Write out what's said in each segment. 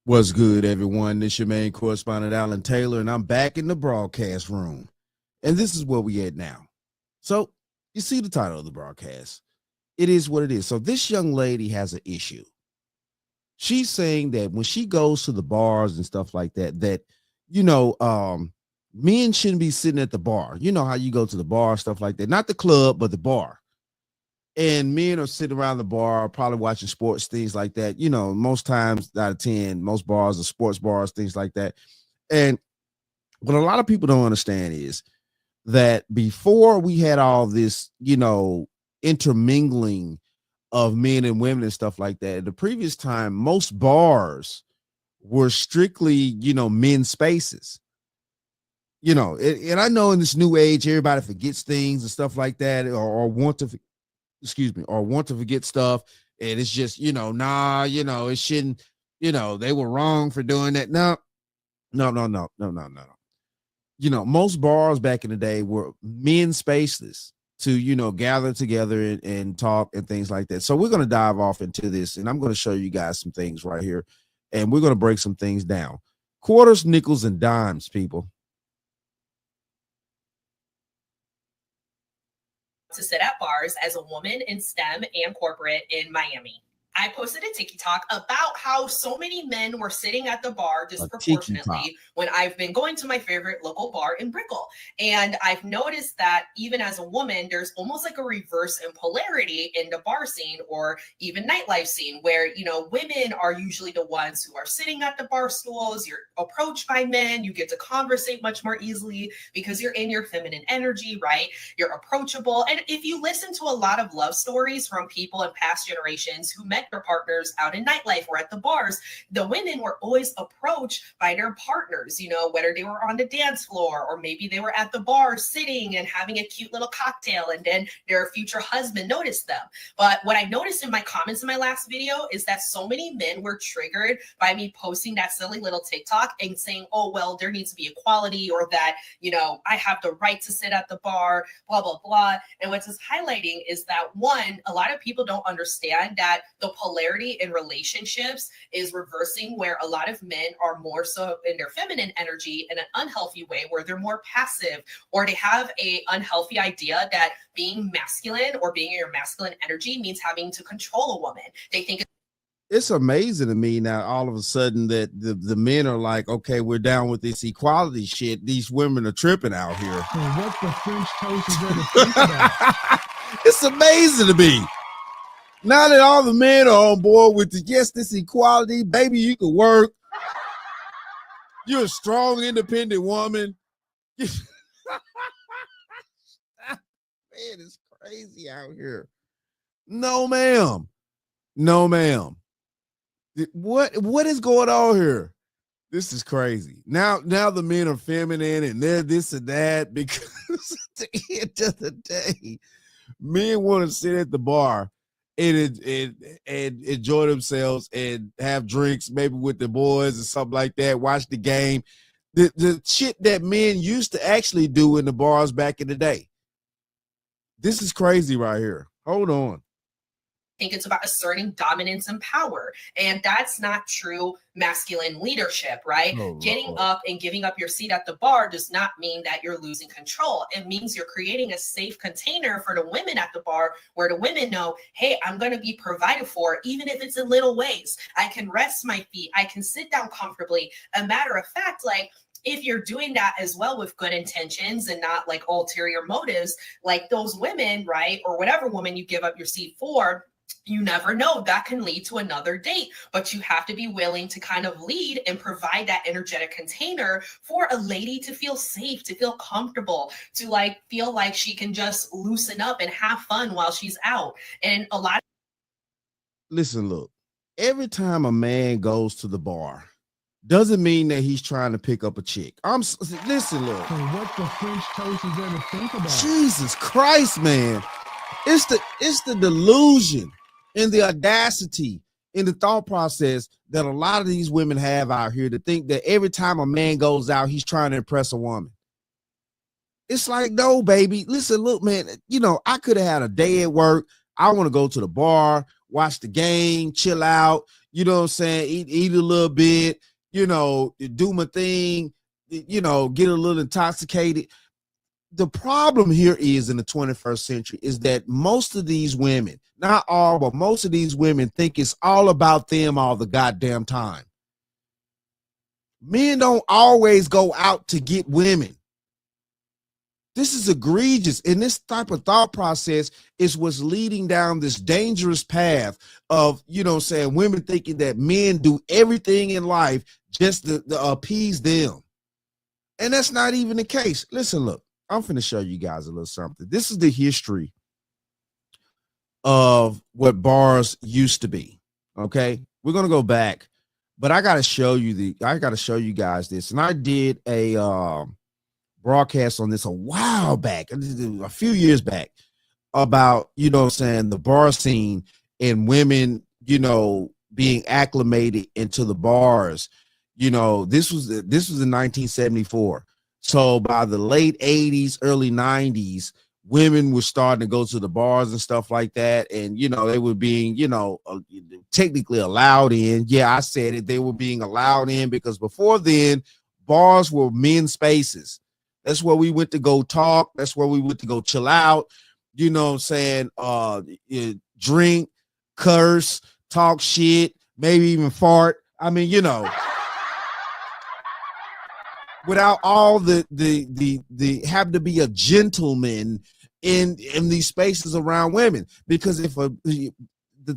What's good, everyone? This your main correspondent, Alan Taylor, and I'm back in the broadcast room. And this is where we at now. So you see the title of the broadcast. It is what it is. So this young lady has an issue. She's saying that when she goes to the bars and stuff like that, men shouldn't be sitting at the bar. You know how you go to the bar, stuff like that. Not the club, but the bar. And men are sitting around the bar, probably watching sports, things like that. You know, most times out of 10, most bars are sports bars, things like that. And what a lot of people don't understand is that before we had all this, intermingling of men and women and stuff like that, the previous time, most bars were strictly, men's spaces. And I know in this new age, everybody forgets things and stuff like that, or want to forget stuff. And it's just, it shouldn't, they were wrong for doing that. No. Most bars back in the day were men's spaces to, gather together and talk and things like that. So we're going to dive off into this, and I'm going to show you guys some things right here, and we're going to break some things down. Quarters, nickels, and dimes, people. To sit at bars as a woman in STEM and corporate in Miami. I posted a TikTok about how so many men were sitting at the bar disproportionately when I've been going to my favorite local bar in Brickell. And I've noticed that even as a woman, there's almost like a reverse in polarity in the bar scene or even nightlife scene where, women are usually the ones who are sitting at the bar stools. You're approached by men. You get to conversate much more easily because you're in your feminine energy, right? You're approachable. And if you listen to a lot of love stories from people in past generations who met their partners out in nightlife or at the bars, the women were always approached by their partners, whether they were on the dance floor or maybe they were at the bar sitting and having a cute little cocktail, and then their future husband noticed them. But what I noticed in my comments in my last video is that so many men were triggered by me posting that silly little TikTok and saying, oh, well, there needs to be equality, or that, I have the right to sit at the bar, blah, blah, blah. And what's just highlighting is that, one, a lot of people don't understand that the polarity in relationships is reversing, where a lot of men are more so in their feminine energy in an unhealthy way, where they're more passive, or they have a unhealthy idea that being masculine or being in your masculine energy means having to control a woman. They think it's amazing to me now all of a sudden that the men are like, okay, we're down with this equality shit. These women are tripping out here. So what the French toast is there to think about? It's amazing to me. Now that all the men are on board with this equality, baby, you can work. You're a strong, independent woman. Man, it's crazy out here. No, ma'am. No, ma'am. What is going on here? This is crazy. Now the men are feminine and they're this and that, because at the end of the day, men want to sit at the bar and enjoy themselves and have drinks, maybe with the boys or something like that, watch the game. The shit that men used to actually do in the bars back in the day. This is crazy right here. Hold on. Think it's about asserting dominance and power. And that's not true masculine leadership, right? Oh, getting up and giving up your seat at the bar does not mean that you're losing control. It means you're creating a safe container for the women at the bar, where the women know, hey, I'm going to be provided for, even if it's in little ways. I can rest my feet. I can sit down comfortably. A matter of fact, if you're doing that as well with good intentions and not like ulterior motives, like those women, right? Or whatever woman you give up your seat for, you never know, that can lead to another date, but you have to be willing to kind of lead and provide that energetic container for a lady to feel safe, to feel comfortable, to feel like she can just loosen up and have fun while she's out. And a lot. Listen, look, every time a man goes to the bar, doesn't mean that he's trying to pick up a chick. Listen, look. So what the French toast is there to think about? Jesus Christ, man. It's the delusion and the audacity in the thought process that a lot of these women have out here to think that every time a man goes out, he's trying to impress a woman. It's like, no, baby. Listen, look, man, I could have had a day at work. I want to go to the bar, watch the game, chill out, you know what I'm saying, eat a little bit, you know, do my thing, you know, get a little intoxicated. The problem here is in the 21st century is that most of these women, not all, but most of these women think it's all about them all the goddamn time. Men don't always go out to get women. This is egregious. And this type of thought process is what's leading down this dangerous path of, you know what I'm saying, women thinking that men do everything in life just to appease them. And that's not even the case. Listen, look, I'm finna show you guys a little something. This is the history of what bars used to be. Okay, we're gonna go back, but I gotta show you guys this. And I did a broadcast on this a while back, a few years back, about, you know what I'm saying, the bar scene and women, you know, being acclimated into the bars. You know, this was in 1974. So by the late 80s, early 90s, women were starting to go to the bars and stuff like that. And, you know, they were being, you know, technically allowed in. Yeah, I said it. They were being allowed in because before then, bars were men's spaces. That's where we went to go talk. That's where we went to go chill out. You know what I'm saying? Drink, curse, talk shit, maybe even fart. I mean, you know, without all the have to be a gentleman in these spaces around women. Because the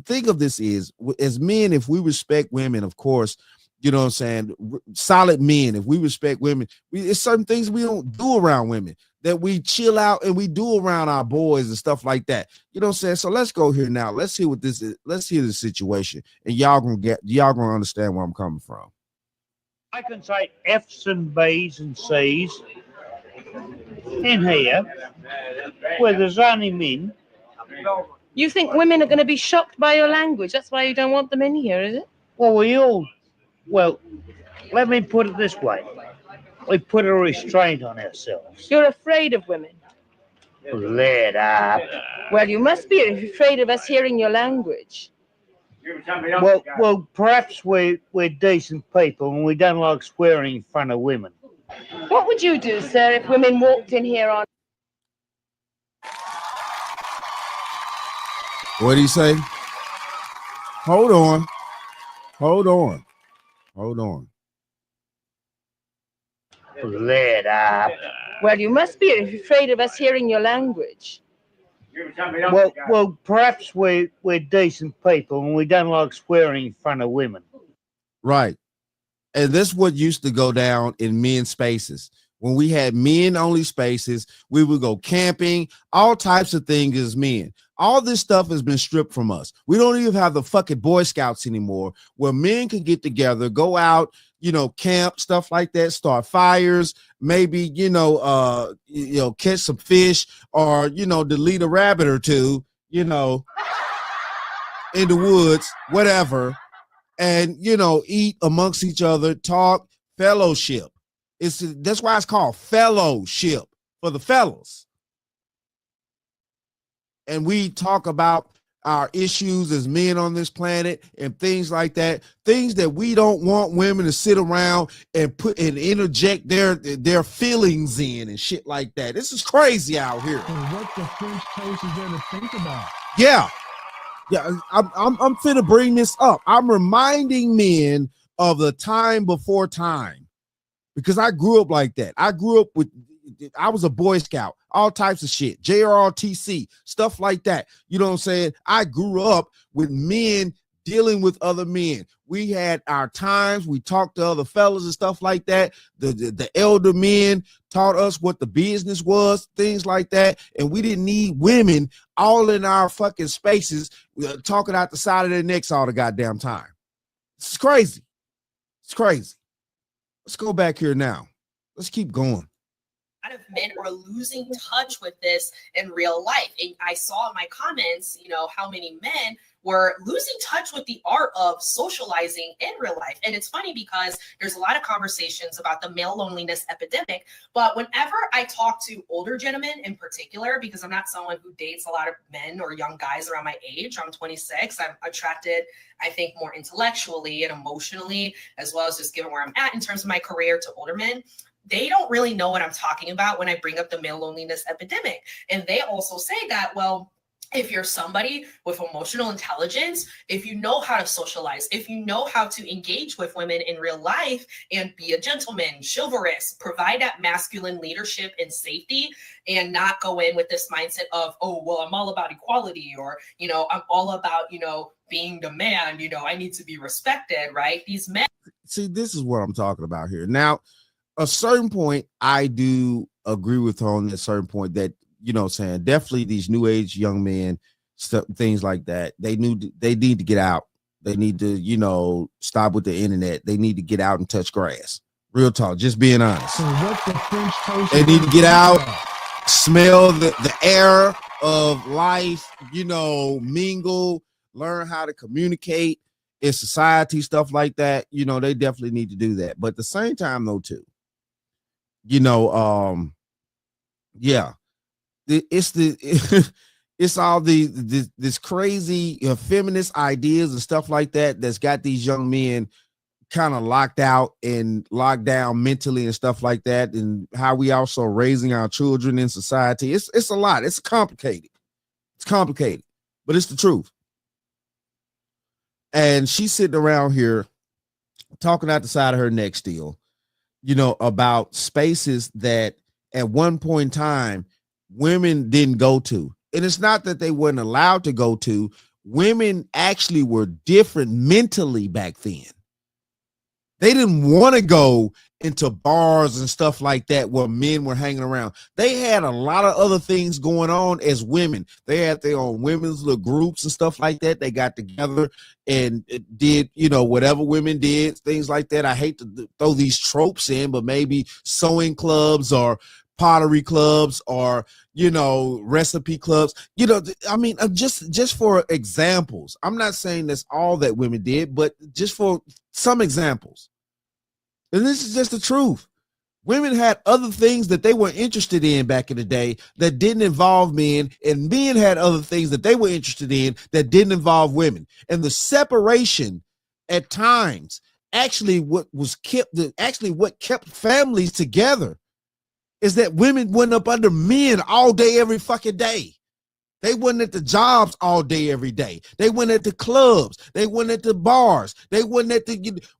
thing of this is, as men, if we respect women, of course, you know what I'm saying, solid men, if we respect women, it's certain things we don't do around women that we chill out and we do around our boys and stuff like that. You know what I'm saying? So let's go here now. Let's hear what this is. Let's hear the situation, and y'all gonna understand where I'm coming from. I can say F's and B's and C's in here where there's only men. You think women are going to be shocked by your language? That's why you don't want them in here, is it? Well, let me put it this way. We put a restraint on ourselves. You're afraid of women. Let up. Well, you must be afraid of us hearing your language. Well, perhaps we're decent people and we don't like swearing in front of women. What would you do, sir, if women walked in here on... What did he say? Hold on. Let up. Well, you must be afraid of us hearing your language. Well, perhaps we're decent people and we don't like swearing in front of women. Right. And this is what used to go down in men's spaces. When we had men only spaces, we would go camping, all types of things as men. All this stuff has been stripped from us. We don't even have the fucking Boy Scouts anymore, where men can get together, go out, you know, camp, stuff like that, start fires, maybe, catch some fish, or, you know, delete a rabbit or two, you know, in the woods, whatever, and, you know, eat amongst each other, talk, fellowship. That's why it's called fellowship, for the fellows. And we talk about our issues as men on this planet and things like that, things that we don't want women to sit around and put and interject their feelings in and shit like that. This is crazy out here. So what the French toast is there to think about? Yeah, I'm finna bring this up. I'm reminding men of the time before time, because I grew up like that. I was a Boy Scout, all types of shit, JROTC, stuff like that. You know what I'm saying? I grew up with men dealing with other men. We had our times. We talked to other fellas and stuff like that. The elder men taught us what the business was, things like that. And we didn't need women all in our fucking spaces talking out the side of their necks all the goddamn time. It's crazy. It's crazy. Let's go back here now. Let's keep going. A lot of men are losing touch with this in real life. And I saw in my comments, you know, how many men we're losing touch with the art of socializing in real life. And it's funny because there's a lot of conversations about the male loneliness epidemic, but whenever I talk to older gentlemen in particular, because I'm not someone who dates a lot of men or young guys around my age, I'm 26, I'm attracted, I think, more intellectually and emotionally, as well as just given where I'm at in terms of my career, to older men. They don't really know what I'm talking about when I bring up the male loneliness epidemic. And they also say that, well, if you're somebody with emotional intelligence, if you know how to socialize, if you know how to engage with women in real life and be a gentleman, chivalrous, provide that masculine leadership and safety, and not go in with this mindset of, oh, well, I'm all about equality, or, I'm all about, being the man, I need to be respected, right? These men. See, this is what I'm talking about here. Now, a certain point, I do agree with her on a certain point that, saying definitely these new age young men, things like that, they need to get out. They need to, stop with the internet. They need to get out and touch grass. Real talk, just being honest. So what the French toast They need to get out, smell the air of life, mingle, learn how to communicate in society, stuff like that. They definitely need to do that. But at the same time, though, too, yeah, it's all this crazy feminist ideas and stuff like that that's got these young men kind of locked out and locked down mentally and stuff like that, and how we also raising our children in society. It's a lot. It's complicated, but it's the truth. And she's sitting around here talking out the side of her neck still, about spaces that at one point in time women didn't go to. And it's not that they weren't allowed to go to. Women actually were different mentally back then. They didn't want to go into bars and stuff like that where men were hanging around. They had a lot of other things going on as women. They had their own women's little groups and stuff like that. They got together and did, whatever women did, things like that. I hate to throw these tropes in, but maybe sewing clubs or pottery clubs or, recipe clubs, just for examples. I'm not saying that's all that women did, but just for some examples. And this is just the truth. Women had other things that they were interested in back in the day that didn't involve men, and men had other things that they were interested in that didn't involve women. And the separation at times, what kept families together is that women went up under men all day, every fucking day. They went at the jobs all day, every day. They went at the clubs. They went at the bars. They went at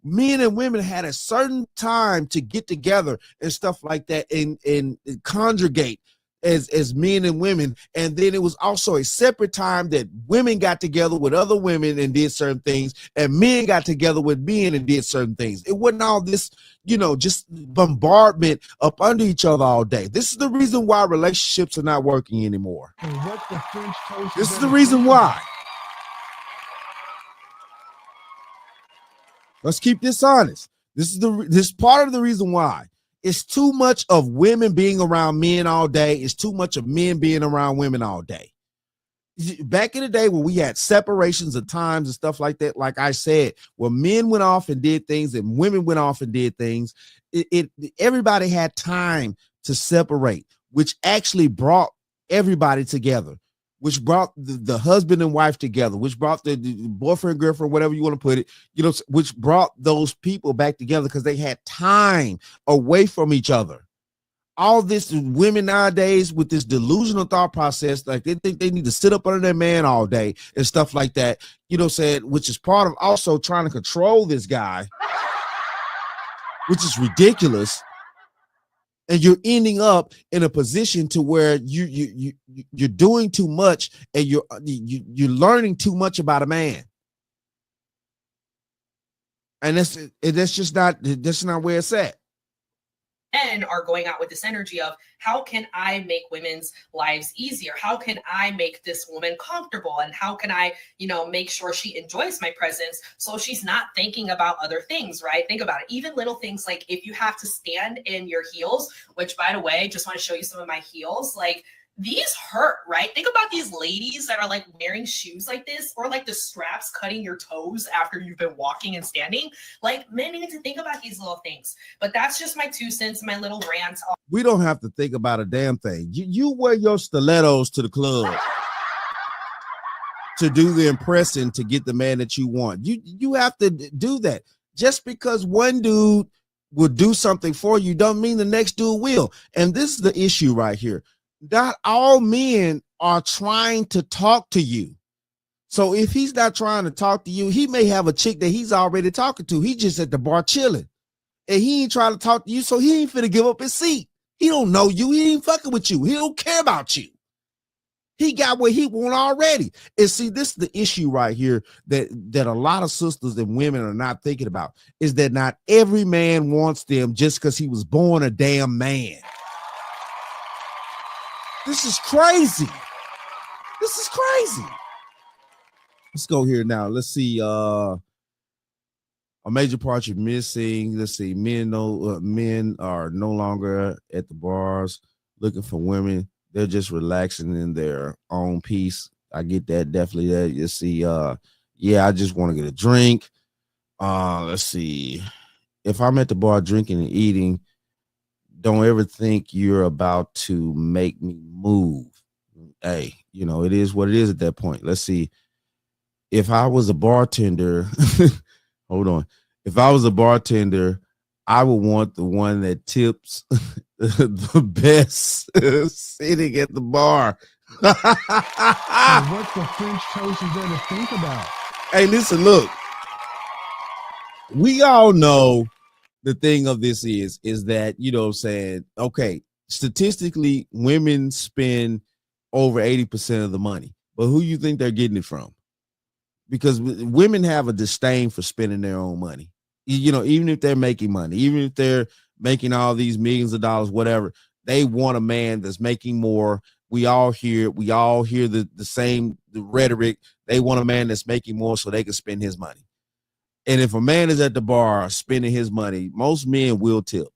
men and women had a certain time to get together and stuff like that and congregate as men and women. And then it was also a separate time that women got together with other women and did certain things, and men got together with men and did certain things. It wasn't all this, just bombardment up under each other all day. This is the reason why relationships are not working anymore. This is the reason why. Let's keep this honest. This is part of the reason why. It's too much of women being around men all day. It's too much of men being around women all day. Back in the day when we had separations of times and stuff like that, like I said, where men went off and did things and women went off and did things, everybody had time to separate, which actually brought everybody together, which brought the husband and wife together, which brought the boyfriend, girlfriend, whatever you want to put it, which brought those people back together because they had time away from each other. All this women nowadays with this delusional thought process, like they think they need to sit up under their man all day and stuff like that, which is part of also trying to control this guy, which is ridiculous. And you're ending up in a position to where you're doing too much and you're learning too much about a man. And that's just not where it's at. Men are going out with this energy of, how can I make women's lives easier? How can I make this woman comfortable? And how can I, make sure she enjoys my presence so she's not thinking about other things, right? Think about it. Even little things like if you have to stand in your heels, which by the way, just want to show you some of my heels, like these hurt, right? Think about these ladies that are like wearing shoes like this, or like the straps cutting your toes after you've been walking and standing. Like, men need to think about these little things. But that's just my 2 cents, my little rant. We don't have to think about a damn thing. You wear your stilettos to the club to do the impressing to get the man that you want. You have to do that. Just because one dude will do something for you don't mean the next dude will. And this is the issue right here. Not all men are trying to talk to you. So if he's not trying to talk to you, he may have a chick that he's already talking to. He just at the bar chilling. And he ain't trying to talk to you, so he ain't finna give up his seat. He don't know you. He ain't fucking with you. He don't care about you. He got what he want already. And see, this is the issue right here that a lot of sisters and women are not thinking about, is that not every man wants them just because he was born a damn man. This is crazy. This is crazy. Let's go here now. Let's see. A major part you're missing. Let's see. Men are no longer at the bars looking for women. They're just relaxing in their own peace. I get that, definitely. That you see. Yeah, I just want to get a drink. Let's see. If I'm at the bar drinking and eating, don't ever think you're about to make me move. Hey, you know, it is what it is at that point. Let's see. If I was a bartender, hold on. If I was a bartender, I would want the one that tips the best sitting at the bar. So what the French toast is there to think about? Hey, listen, look. We all know the thing of this is that, you know what I'm saying, okay, statistically, women spend over 80% of the money. But who you think they're getting it from? Because women have a disdain for spending their own money. You know, even if they're making money, even if they're making all these millions of dollars, whatever, they want a man that's making more. We all hear the same rhetoric. They want a man that's making more so they can spend his money. And if a man is at the bar spending his money, most men will tip.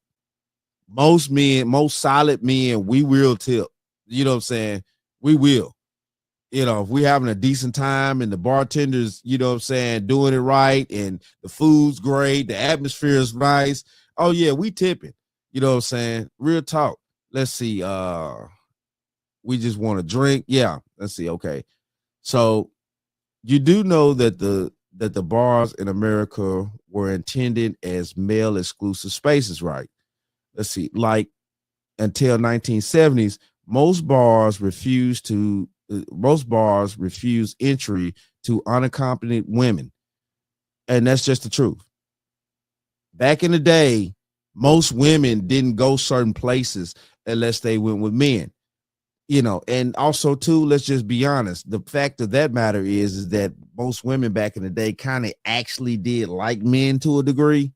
Most men, most solid men, we will tip. You know what I'm saying? We will. You know, if we're having a decent time and the bartender's, you know what I'm saying, doing it right and the food's great, the atmosphere is nice. Oh, yeah, we tipping. You know what I'm saying? Real talk. Let's see. We just want to drink. Yeah, let's see. Okay. So you do know that the bars in America were intended as male exclusive spaces, right? Let's see. Like until 1970s, most bars refused entry to unaccompanied women. And that's just the truth. Back in the day, most women didn't go certain places unless they went with men. You know, and also too, let's just be honest. The fact of that matter is that most women back in the day kind of actually did like men to a degree.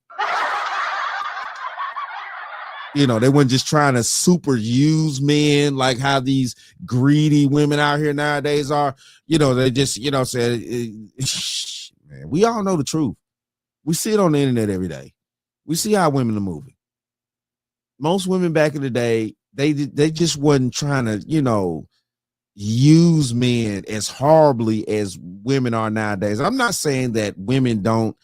You know, they weren't just trying to super use men like how these greedy women out here nowadays are. You know, they just, you know, said, man, we all know the truth. We see it on the internet every day. We see how women are moving. Most women back in the day, they just wasn't trying to, you know, use men as horribly as women are nowadays. I'm not saying that women don't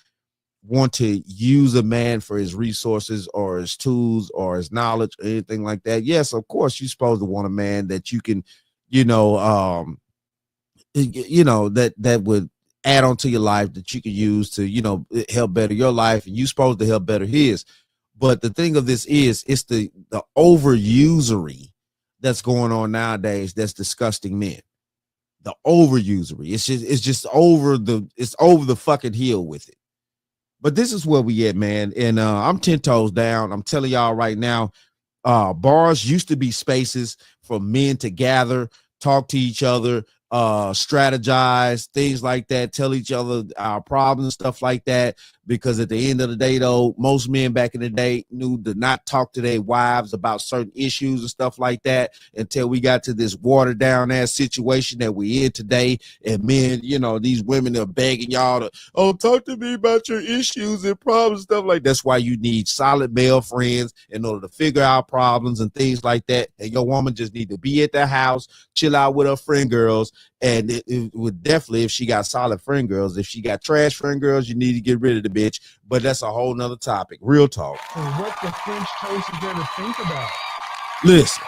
want to use a man for his resources or his tools or his knowledge or anything like that. Yes, of course, you're supposed to want a man that you can, you know, that would add on to your life, that you can use to, you know, help better your life, and you're supposed to help better his. But the thing of this is, it's the overusery that's going on nowadays that's disgusting men. The overusery. It's just over the fucking hill with it. But this is where we at, man. And I'm 10 toes down. I'm telling y'all right now, bars used to be spaces for men to gather, talk to each other, strategize, things like that, tell each other our problems, stuff like that. because at the end of the day, though, most men back in the day knew to not talk to their wives about certain issues and stuff like that until we got to this watered down ass situation that we in today. And men, you know, these women are begging y'all to, oh, talk to me about your issues and problems, stuff like that. That's why you need solid male friends in order to figure out problems and things like that. And your woman just need to be at the house, chill out with her friend girls. And it would definitely, if she got solid friend girls, if she got trash friend girls, you need to get rid of the bitch. But that's a whole nother topic. Real talk. And what the French toast is there to think about? Listen,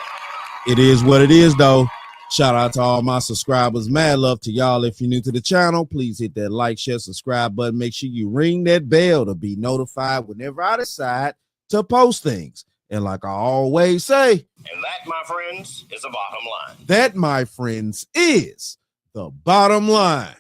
it is what it is, though. Shout out to all my subscribers. Mad love to y'all. If you're new to the channel, please hit that like, share, subscribe button. Make sure you ring that bell to be notified whenever I decide to post things. And like I always say, and that, my friends, is the bottom line. That, my friends, is the bottom line.